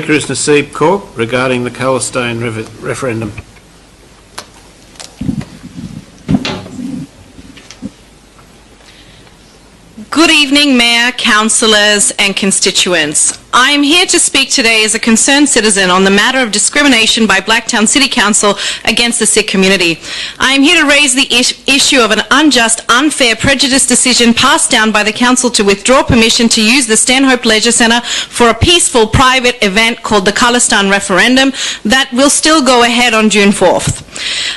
Speaker is Kaur regarding the Khalistan Referendum. Good evening, Mayor, Councillors and constituents. I am here to speak today as a concerned citizen on the matter of discrimination by Blacktown City Council against the Sikh community. I am here to raise the issue of an unjust, unfair, prejudiced decision passed down by the Council to withdraw permission to use the Stanhope Leisure Centre for a peaceful private event called the Khalistan Referendum that will still go ahead on June 4th.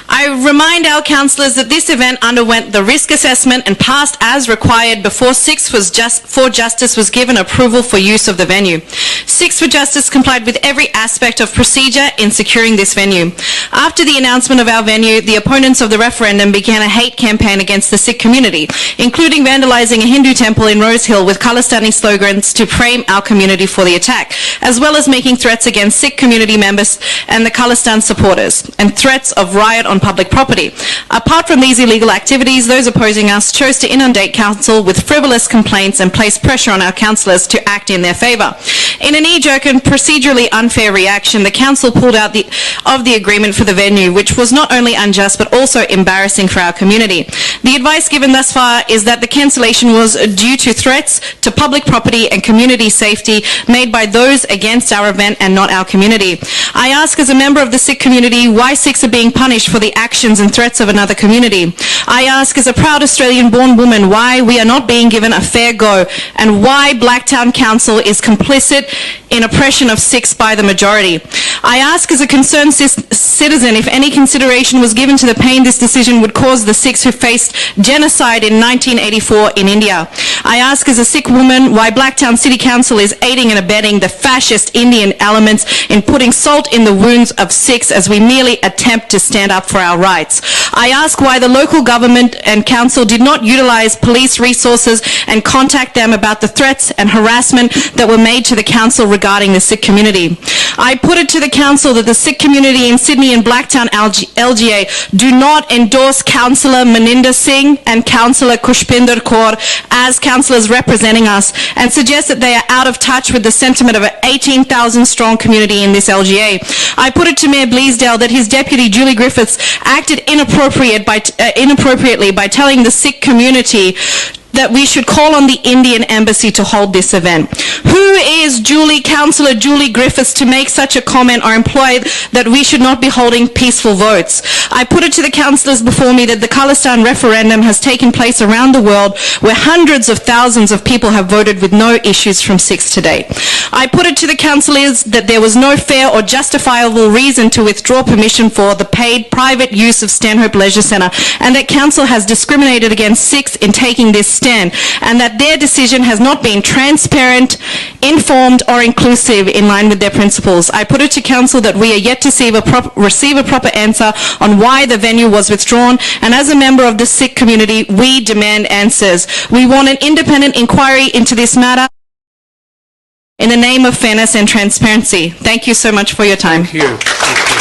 I remind our councillors that this event underwent the risk assessment and passed as required before Sikhs for Justice was given approval for use of the venue. Sikhs for Justice complied with every aspect of procedure in securing this venue. After the announcement of our venue, the opponents of the referendum began a hate campaign against the Sikh community, including vandalising a Hindu temple in Rose Hill with Khalistani slogans to frame our community for the attack, as well as making threats against Sikh community members and the Khalistan supporters, and threats of riot on public property. Apart from these illegal activities, those opposing us chose to inundate council with frivolous complaints and place pressure on our councillors to act in their favour. In a knee-jerk and procedurally unfair reaction, the council pulled out of the agreement for the venue, which was not only unjust but also embarrassing for our community. The advice given thus far is that the cancellation was due to threats to public property and community safety made by those against our event and not our community. I ask as a member of the Sikh community why Sikhs are being punished for the actions and threats of another community. I ask as a proud Australian-born woman why we are not being given a fair go and why Blacktown Council is complicit in oppression of Sikhs by the majority. I ask as a concerned citizen if any consideration was given to the pain this decision would cause the Sikhs who faced genocide in 1984 in India. I ask as a Sikh woman why Blacktown City Council is aiding and abetting the fascist Indian elements in putting salt in the wounds of Sikhs as we merely attempt to stand up for our rights. I ask why the local government and council did not utilise police resources and contact them about the threats and harassment that were made to the council regarding the Sikh community. I put it to the council that the Sikh community in Sydney and Blacktown LGA do not endorse Councillor Moninder Singh and Councillor Khushpinder Kaur as councillors representing us and suggest that they are out of touch with the sentiment of an 18,000 strong community in this LGA. I put it to Mayor Bleasdale that his deputy Julie Griffiths acted inappropriately by telling the Sikh community that we should call on the Indian Embassy to hold this event. Who is Councillor Julie Griffiths to make such a comment or imply that we should not be holding peaceful votes? I put it to the councillors before me that the Khalistan referendum has taken place around the world where hundreds of thousands of people have voted with no issues from Sikhs to date. I put it to the councillors that there was no fair or justifiable reason to withdraw permission for the paid private use of Stanhope Leisure Centre and that council has discriminated against Sikhs in taking this stand and that their decision has not been transparent, informed or inclusive in line with their principles. I put it to council that we are yet to receive a proper answer on why the venue was withdrawn, and as a member of the Sikh community we demand answers. We want an independent inquiry into this matter in the name of fairness and transparency. Thank you so much for your time. Thank you.